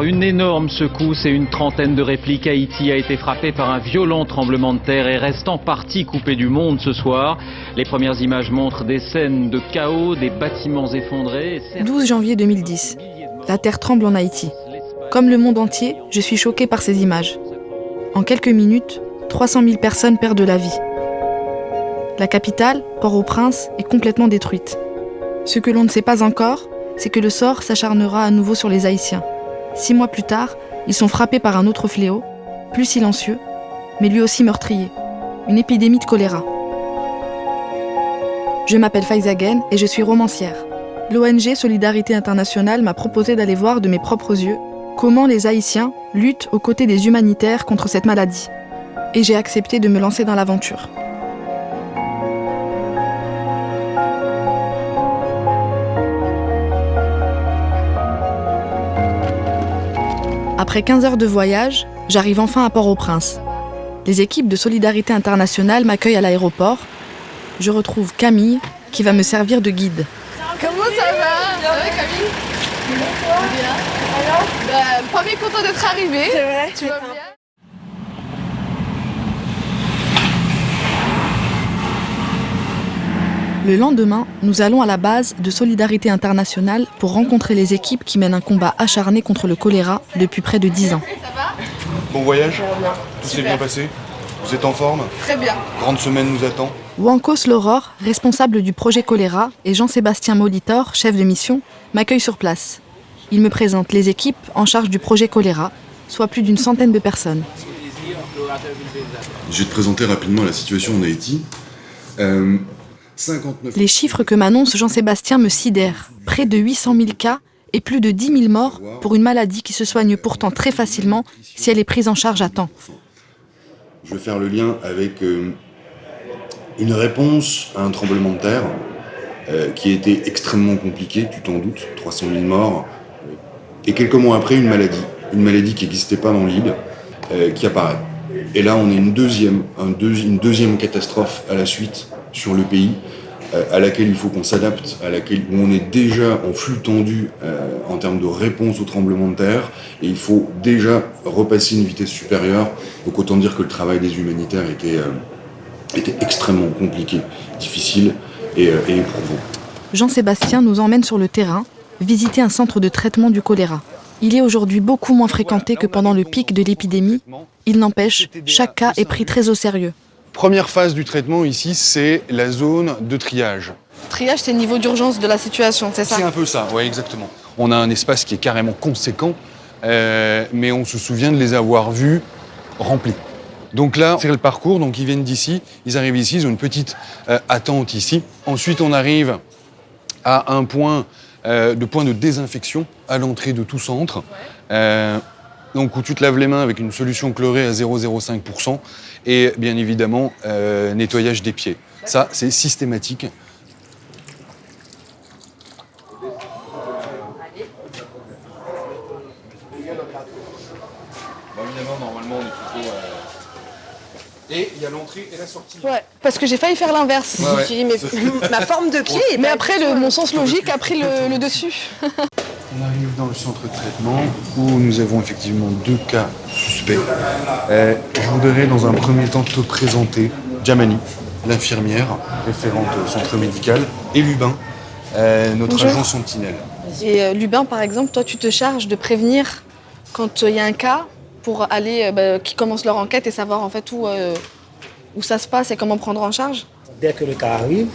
Une énorme secousse et une trentaine de répliques. Haïti a été frappé par un violent tremblement de terre et reste en partie coupé du monde ce soir. Les premières images montrent des scènes de chaos, des bâtiments effondrés. 12 janvier 2010. La terre tremble en Haïti. Comme le monde entier, je suis choquée par ces images. En quelques minutes, 300 000 personnes perdent la vie. La capitale, Port-au-Prince, est complètement détruite. Ce que l'on ne sait pas encore, c'est que le sort s'acharnera à nouveau sur les Haïtiens. 6 mois plus tard, ils sont frappés par un autre fléau, plus silencieux, mais lui aussi meurtrier, une épidémie de choléra. Je m'appelle Faiza Guène et je suis romancière. L'ONG Solidarité Internationale m'a proposé d'aller voir de mes propres yeux comment les Haïtiens luttent aux côtés des humanitaires contre cette maladie. Et j'ai accepté de me lancer dans l'aventure. Après 15 heures de voyage, j'arrive enfin à Port-au-Prince. Les équipes de Solidarité Internationale m'accueillent à l'aéroport. Je retrouve Camille, qui va me servir de guide. Comment ça va? Ça va Camille? Bien. Premier content d'être arrivé. C'est vrai. Tu vas bien? Le lendemain, nous allons à la base de Solidarité Internationale pour rencontrer les équipes qui mènent un combat acharné contre le choléra depuis près de 10 ans. Ça va? Bon voyage, tout s'est bien passé. Vous êtes en forme? Très bien. Grande semaine nous attend. Wankos Loror, responsable du projet choléra, et Jean-Sébastien Molitor, chef de mission, m'accueillent sur place. Il me présente les équipes en charge du projet choléra, soit plus d'une centaine de personnes. Je vais te présenter rapidement la situation en Haïti. 59... Les chiffres que m'annonce Jean-Sébastien me sidèrent. Près de 800 000 cas et plus de 10 000 morts pour une maladie qui se soigne pourtant très facilement si elle est prise en charge à temps. Je vais faire le lien avec une réponse à un tremblement de terre qui a été extrêmement compliqué, tu t'en doutes, 300 000 morts. Et quelques mois après, une maladie qui n'existait pas dans l'île, qui apparaît. Et là, on a une deuxième catastrophe à la suite sur le pays, à laquelle il faut qu'on s'adapte, où on est déjà en flux tendu en termes de réponse au tremblement de terre, et il faut déjà repasser une vitesse supérieure. Donc autant dire que le travail des humanitaires était extrêmement compliqué, difficile et éprouvant. Jean-Sébastien nous emmène sur le terrain, visiter un centre de traitement du choléra. Il est aujourd'hui beaucoup moins fréquenté que pendant le pic de l'épidémie. Il n'empêche, chaque cas est pris très au sérieux. Première phase du traitement ici, c'est la zone de triage. Triage, c'est le niveau d'urgence de la situation, c'est ça? C'est un peu ça, oui, exactement. On a un espace qui est carrément conséquent, mais on se souvient de les avoir vus remplis. Donc là, c'est le parcours, donc ils viennent d'ici, ils arrivent ici, ils ont une petite attente ici. Ensuite, on arrive à un point de désinfection à l'entrée de tout centre. Donc où tu te laves les mains avec une solution chlorée à 0,05% et bien évidemment nettoyage des pieds. Ça, c'est systématique. Évidemment, normalement, on est plutôt... Et il y a l'entrée et la sortie. Ouais, parce que j'ai failli faire l'inverse. Ouais. Je me suis dit, mais Ma forme de pied est mais pas après, mon sens logique a pris le dessus. On arrive dans le centre de traitement où nous avons effectivement 2 cas suspects. Je voudrais dans un premier temps te présenter Djamani, l'infirmière référente au centre médical, et Lubin, notre Bonjour. agent sentinelle. Et Lubin, par exemple, toi, tu te charges de prévenir quand il y a un cas pour aller, qui commence leur enquête et savoir en fait où ça se passe et comment prendre en charge? Dès que le cas arrive,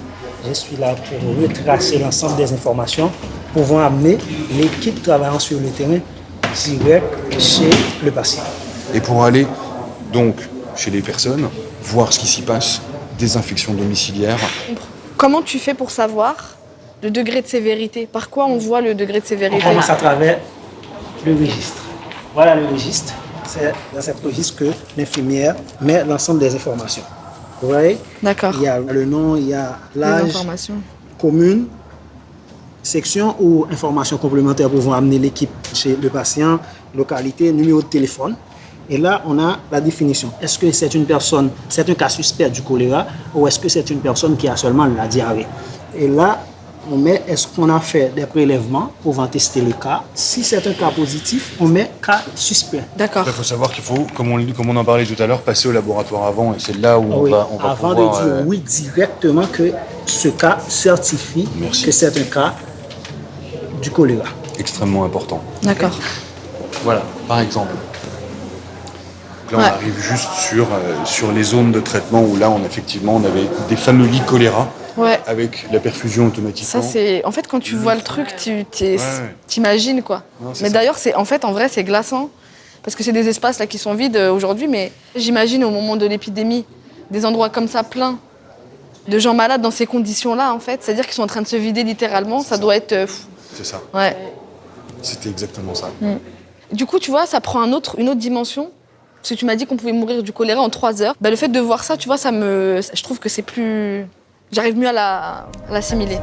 je suis là pour retracer l'ensemble des informations, pouvant amener l'équipe travaillant sur le terrain direct chez le patient. Et pour aller donc chez les personnes, voir ce qui s'y passe, désinfection domiciliaire. Comment tu fais pour savoir le degré de sévérité? Par quoi on voit le degré de sévérité? On commence à travers le registre. Voilà le registre. C'est dans ce registre que l'infirmière met l'ensemble des informations. Vous voyez? D'accord. Il y a le nom, il y a Les l'âge, informations. commune, section ou informations complémentaires pouvant amener l'équipe chez le patient, localité, numéro de téléphone. Et là, on a la définition. Est-ce que c'est une personne, c'est un cas suspect du choléra ou est-ce que c'est une personne qui a seulement la diarrhée? Et là, on met est-ce qu'on a fait des prélèvements pour tester le cas. Si c'est un cas positif, on met cas suspect. D'accord. Il faut savoir qu'il faut, comme on en parlait tout à l'heure, passer au laboratoire avant, et c'est là où on va avant pouvoir... de dire oui directement que ce cas certifie que c'est un cas du choléra. Extrêmement important. D'accord. Voilà, par exemple. Là, on arrive juste sur les zones de traitement où là, on avait des fameux lits choléra avec la perfusion automatiquement. Ça, c'est... En fait, quand tu vois le truc, t'imagines, quoi. Non, mais d'ailleurs, en vrai, c'est glaçant. Parce que c'est des espaces là, qui sont vides aujourd'hui. Mais j'imagine, au moment de l'épidémie, des endroits comme ça, pleins de gens malades dans ces conditions-là, en fait. C'est-à-dire qu'ils sont en train de se vider littéralement. Ça doit être... C'est ça. Ouais. C'était exactement ça. Du coup, tu vois, ça prend une autre dimension. Parce que tu m'as dit qu'on pouvait mourir du choléra en 3 heures. Bah, le fait de voir ça, tu vois, je trouve que c'est plus... J'arrive mieux à l'assimiler.